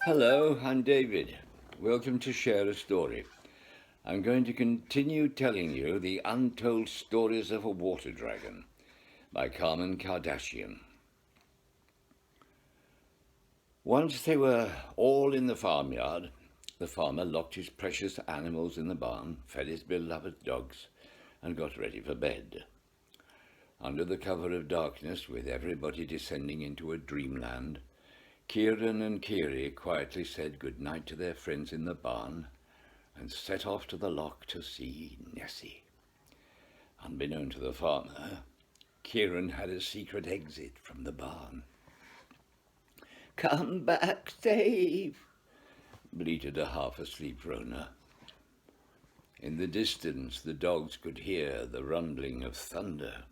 Hello, I'm David. Welcome to Share a Story. I'm going to continue telling you the Untold Stories of a Water Dragon by Carmen Kardashian. Once they were all in the farmyard. The farmer locked his precious animals in the barn, fed his beloved dogs, and got ready for bed. Under the cover of darkness, with everybody descending into a dreamland, Kieran and Kiri quietly said good night to their friends in the barn and set off to the loch to see Nessie. Unbeknown to the farmer, Kieran had a secret exit from the barn. "Come back safe," bleated a half-asleep Rona. In the distance, the dogs could hear the rumbling of thunder.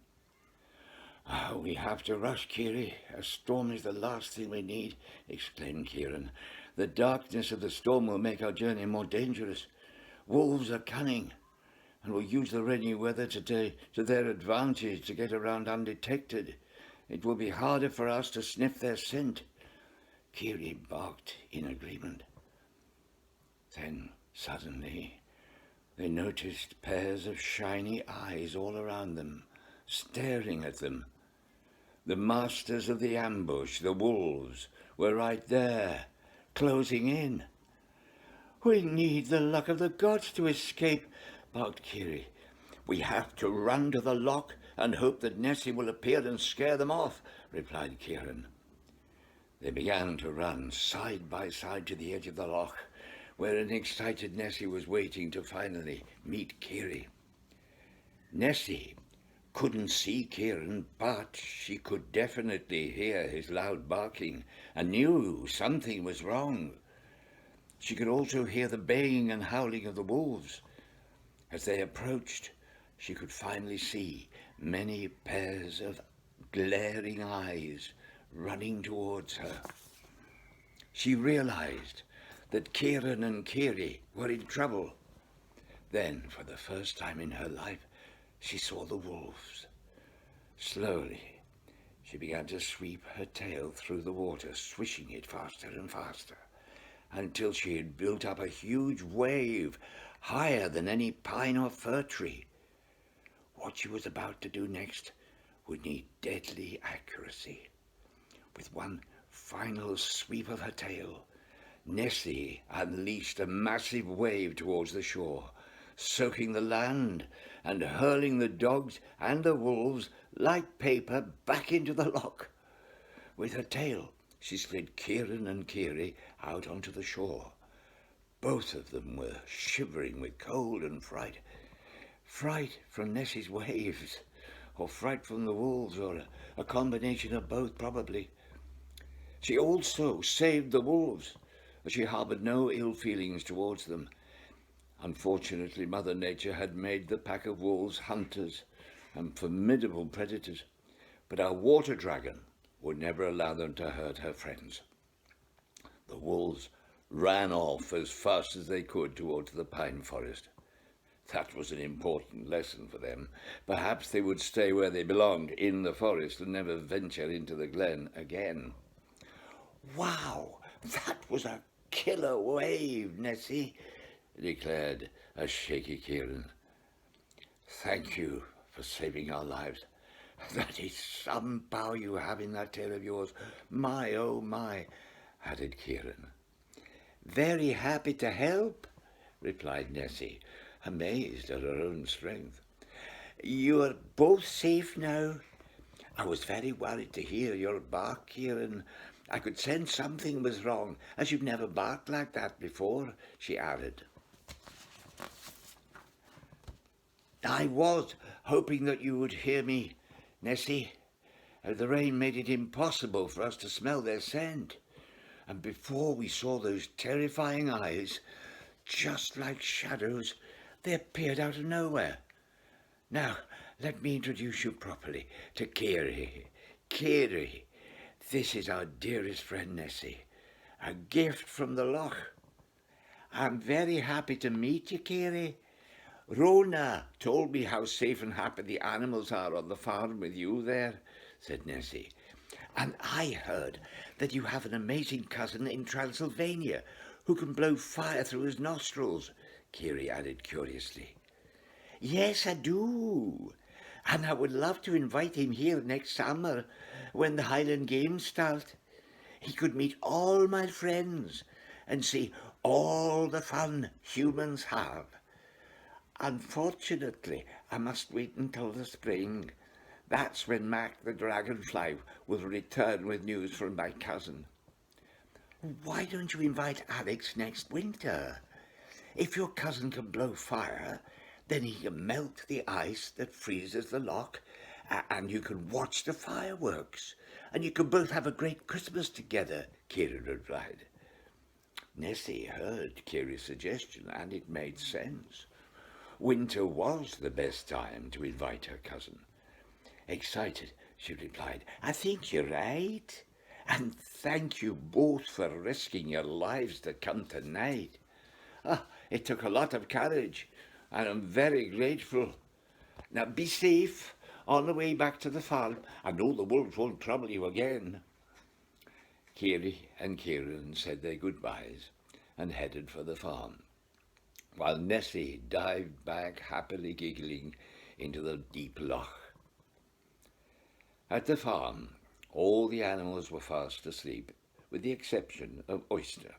"We have to rush, Kiri. A storm is the last thing we need," exclaimed Kieran. "The darkness of the storm will make our journey more dangerous. Wolves are cunning and will use the rainy weather today to their advantage to get around undetected. It will be harder for us to sniff their scent." Kiri barked in agreement. Then, suddenly, they noticed pairs of shiny eyes all around them, staring at them. The masters of the ambush, the wolves, were right there, closing in. "We need the luck of the gods to escape," barked Kiri. "We have to run to the loch and hope that Nessie will appear and scare them off," replied Kieran. They began to run side by side to the edge of the loch, where an excited Nessie was waiting to finally meet Kiri. Nessie couldn't see Kieran, but she could definitely hear his loud barking and knew something was wrong. She could also hear the baying and howling of the wolves. As they approached, she could finally see many pairs of glaring eyes running towards her. She realized that Kieran and Kiri were in trouble. Then, for the first time in her life, she saw the wolves. Slowly, she began to sweep her tail through the water, swishing it faster and faster, until she had built up a huge wave, higher than any pine or fir tree. What she was about to do next would need deadly accuracy. With one final sweep of her tail, Nessie unleashed a massive wave towards the shore, soaking the land and hurling the dogs and the wolves like paper back into the loch. With her tail, she slid Kieran and Kiri out onto the shore. Both of them were shivering with cold and fright. Fright from Nessie's waves, or fright from the wolves, or a combination of both probably. She also saved the wolves, as she harbored no ill feelings towards them. Unfortunately, Mother Nature had made the pack of wolves hunters and formidable predators, but our water dragon would never allow them to hurt her friends. The wolves ran off as fast as they could towards the pine forest. That was an important lesson for them. Perhaps they would stay where they belonged, in the forest, and never venture into the glen again. "Wow, that was a killer wave, Nessie," declared a shaky Kieran. "Thank you for saving our lives. That is some power you have in that tail of yours. My, oh my," added Kieran. "Very happy to help," replied Nessie, amazed at her own strength. "You are both safe now. I was very worried to hear your bark, Kieran. I could sense something was wrong, as you've never barked like that before," she added. "I was hoping that you would hear me, Nessie. The rain made it impossible for us to smell their scent. And before we saw those terrifying eyes, just like shadows, they appeared out of nowhere. Now, let me introduce you properly to Kiri. Kiri, this is our dearest friend Nessie, a gift from the loch." "I'm very happy to meet you, Kiri. Rona told me how safe and happy the animals are on the farm with you there," said Nessie. And I heard that you have an amazing cousin in Transylvania who can blow fire through his nostrils, Kiri added curiously. Yes, I do. And I would love to invite him here next summer when the Highland Games start. He could meet all my friends and see all the fun humans have. Unfortunately, I must wait until the spring. That's when Mac the dragonfly will return with news from my cousin. Why don't you invite Alex next winter? If your cousin can blow fire, then he can melt the ice that freezes the loch, and you can watch the fireworks, and you can both have a great Christmas together, Kieran replied. Nessie heard Kiri's suggestion, and it made sense. Winter was the best time to invite her cousin. Excited, she replied, I think you're right. And thank you both for risking your lives to come tonight. It took a lot of courage, and I'm very grateful. Now be safe on the way back to the farm. I know the wolves won't trouble you again. Kiri and Kieran said their goodbyes and headed for the farm, while Nessie dived back happily giggling into the deep loch. At the farm, all the animals were fast asleep, with the exception of Oyster.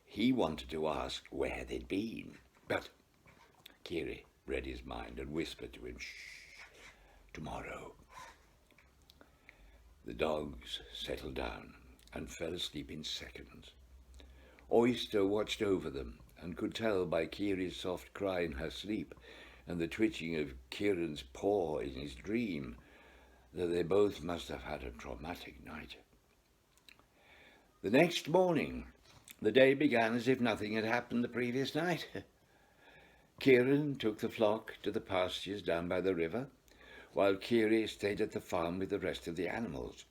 He wanted to ask where they'd been, but Kiri read his mind and whispered to him, "Shh, tomorrow." The dogs settled down and fell asleep in seconds. Oyster watched over them and could tell by Kiri's soft cry in her sleep and the twitching of Kieran's paw in his dream that they both must have had a traumatic night. The next morning, the day began as if nothing had happened the previous night. Kieran took the flock to the pastures down by the river, while Kiri stayed at the farm with the rest of the animals.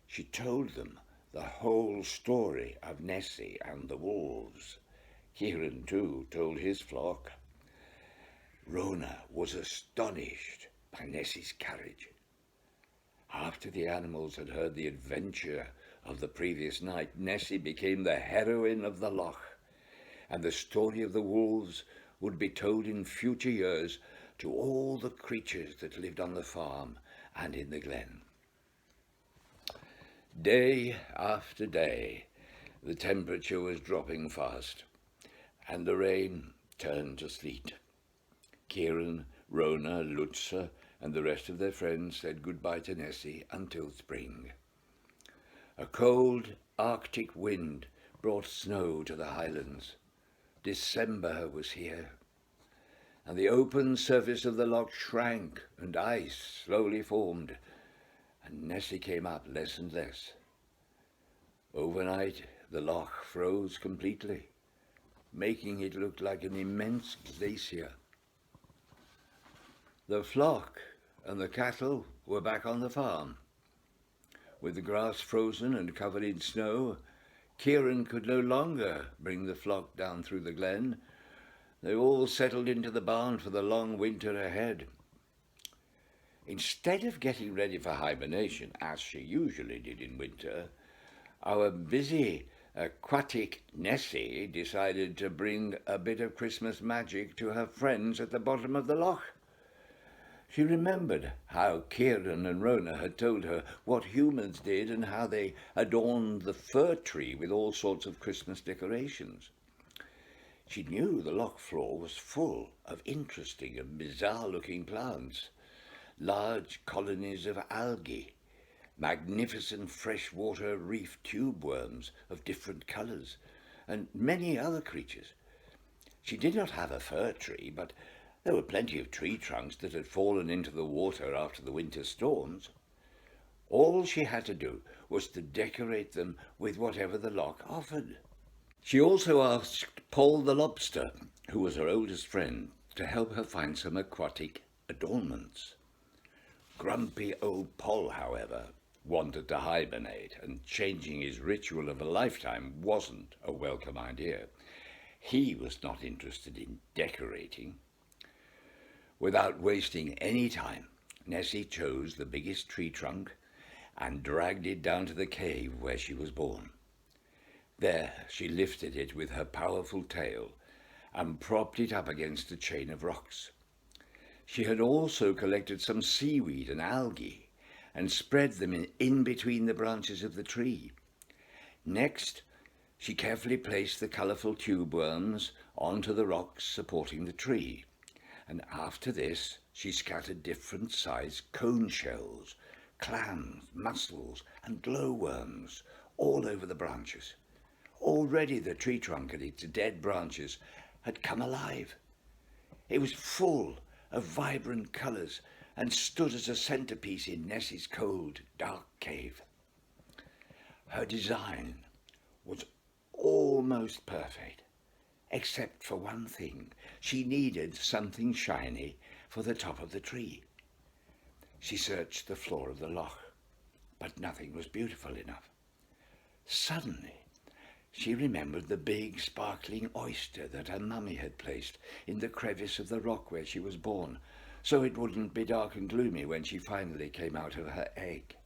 She told them the whole story of Nessie and the wolves. Kieran, too, told his flock. Rona was astonished by Nessie's courage. After the animals had heard the adventure of the previous night, Nessie became the heroine of the loch, and the story of the wolves would be told in future years to all the creatures that lived on the farm and in the glen. Day after day, the temperature was dropping fast, and the rain turned to sleet. Kieran, Rona, Lutza, and the rest of their friends said goodbye to Nessie until spring. A cold Arctic wind brought snow to the highlands. December was here, and the open surface of the loch shrank and ice slowly formed, and Nessie came up less and less. Overnight, the loch froze completely, making it look like an immense glacier. The flock and the cattle were back on the farm. With the grass frozen and covered in snow, Kieran could no longer bring the flock down through the glen. They all settled into the barn for the long winter ahead. Instead of getting ready for hibernation, as she usually did in winter, our busy, aquatic Nessie decided to bring a bit of Christmas magic to her friends at the bottom of the loch. She remembered how Kieran and Rona had told her what humans did and how they adorned the fir tree with all sorts of Christmas decorations. She knew the loch floor was full of interesting and bizarre-looking plants, large colonies of algae, magnificent freshwater reef tube worms of different colours, and many other creatures. She did not have a fir tree, but there were plenty of tree trunks that had fallen into the water after the winter storms. All she had to do was to decorate them with whatever the loch offered. She also asked Paul the lobster, who was her oldest friend, to help her find some aquatic adornments. Grumpy old Paul, however, wanted to hibernate, and changing his ritual of a lifetime wasn't a welcome idea. He was not interested in decorating. Without wasting any time, Nessie chose the biggest tree trunk and dragged it down to the cave where she was born. There she lifted it with her powerful tail and propped it up against a chain of rocks. She had also collected some seaweed and algae and spread them in between the branches of the tree. Next, she carefully placed the colourful tube worms onto the rocks supporting the tree, and after this she scattered different sized cone shells, clams, mussels and glowworms all over the branches. Already the tree trunk and its dead branches had come alive. It was full of vibrant colours and stood as a centrepiece in Nessie's cold, dark cave. Her design was almost perfect, except for one thing. She needed something shiny for the top of the tree. She searched the floor of the loch, but nothing was beautiful enough. Suddenly, she remembered the big, sparkling oyster that her mummy had placed in the crevice of the rock where she was born, so it wouldn't be dark and gloomy when she finally came out of her egg.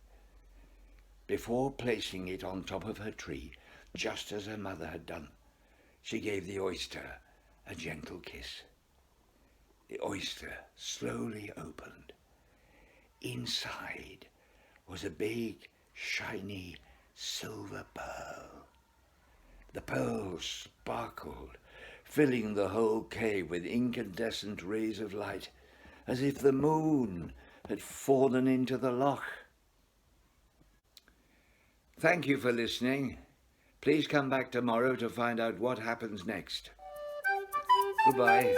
Before placing it on top of her tree, just as her mother had done, she gave the oyster a gentle kiss. The oyster slowly opened. Inside was a big, shiny silver pearl. The pearls sparkled, filling the whole cave with incandescent rays of light, as if the moon had fallen into the loch. Thank you for listening. Please come back tomorrow to find out what happens next. Goodbye.